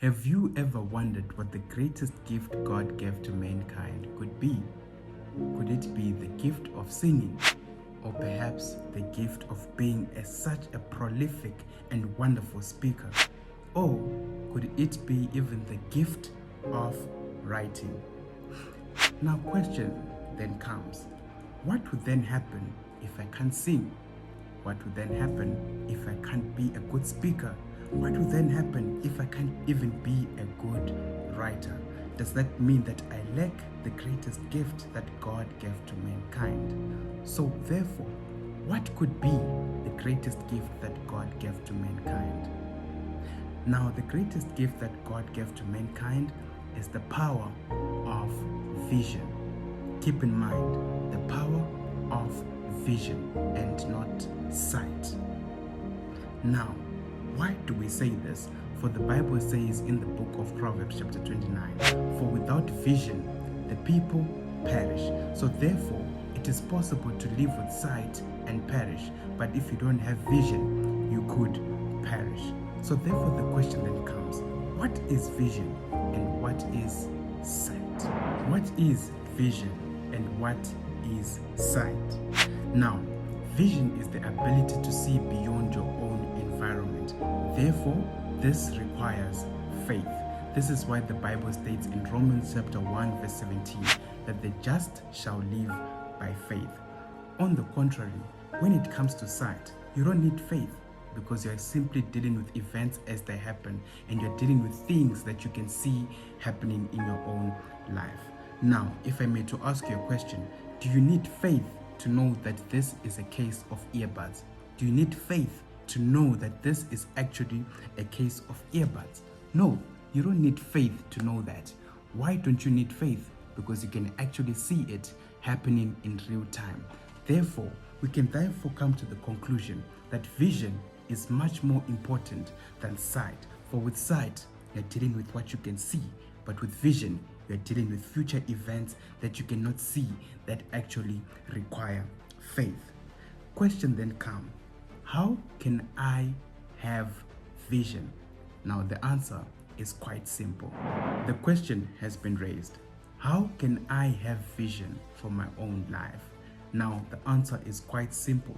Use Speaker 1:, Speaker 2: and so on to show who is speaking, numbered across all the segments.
Speaker 1: Have you ever wondered what the greatest gift God gave to mankind could be? Could it be the gift of singing? Or perhaps the gift of being such a prolific and wonderful speaker? Or could it be even the gift of writing? Now, question then comes, what would then happen if I can't sing? What would then happen if I can't be a good speaker? What would then happen if I can't even be a good writer? Does that mean that I lack the greatest gift that God gave to mankind? So therefore, what could be the greatest gift that God gave to mankind? Now, the greatest gift that God gave to mankind is the power of vision. Keep in mind, the power of vision and not sight. Now, why do we say this? For the Bible says in the book of Proverbs chapter 29, for without vision, the people perish. So therefore, it is possible to live with sight and perish. But if you don't have vision, you could perish. So therefore, the question then comes, what is vision and what is sight? What is vision and what is sight? Now, vision is the ability to see beyond your own environment. Therefore, this requires faith. This is why the Bible states in Romans chapter 1 verse 17 that the just shall live by faith. On the contrary, when it comes to sight, you don't need faith because you are simply dealing with events as they happen and you're dealing with things that you can see happening in your own life. Now, if I may to ask you a question, do you need faith to know that this is a case of earbuds? Do you need faith to know that this is actually a case of earbuds? No, you don't need faith to know that. Why don't you need faith? Because you can actually see it happening in real time. Therefore, we can therefore come to the conclusion that vision is much more important than sight. For with sight, you're dealing with what you can see, but with vision, you're dealing with future events that you cannot see that actually require faith. Question then comes, how can I have vision? Now the answer is quite simple. The question has been raised, how can I have vision for my own life? Now the answer is quite simple.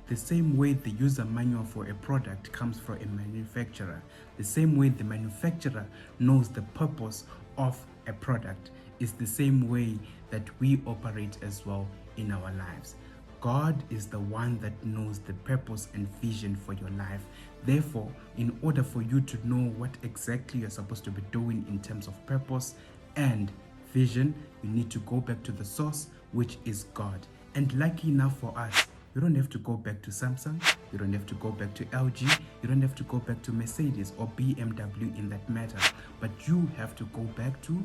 Speaker 1: The same way the user manual for a product comes from a manufacturer, the same way the manufacturer knows the purpose of a product is the same way that we operate as well in our lives. God is the one that knows the purpose and vision for your life. Therefore, in order for you to know what exactly you're supposed to be doing in terms of purpose and vision, you need to go back to the source, which is God. And lucky enough for us, you don't have to go back to Samsung, you don't have to go back to LG, you don't have to go back to Mercedes or BMW in that matter, but you have to go back to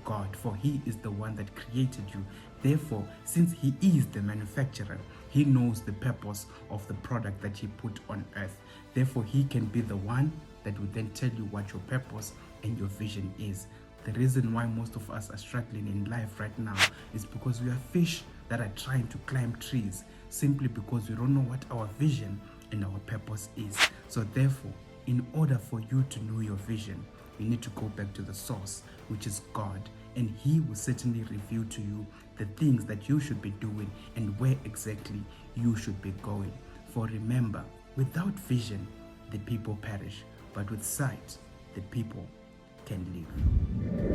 Speaker 1: God, for He is the one that created you. Therefore, since He is the manufacturer, He knows the purpose of the product that He put on earth. Therefore, He can be the one that will then tell you what your purpose and your vision is. The reason why most of us are struggling in life right now is because we are fish that are trying to climb trees simply because we don't know what our vision and our purpose is. So therefore, in order for you to know your vision, you need to go back to the source, which is God, and He will certainly reveal to you the things that you should be doing and where exactly you should be going. For remember, without vision, the people perish, but with sight, the people can live.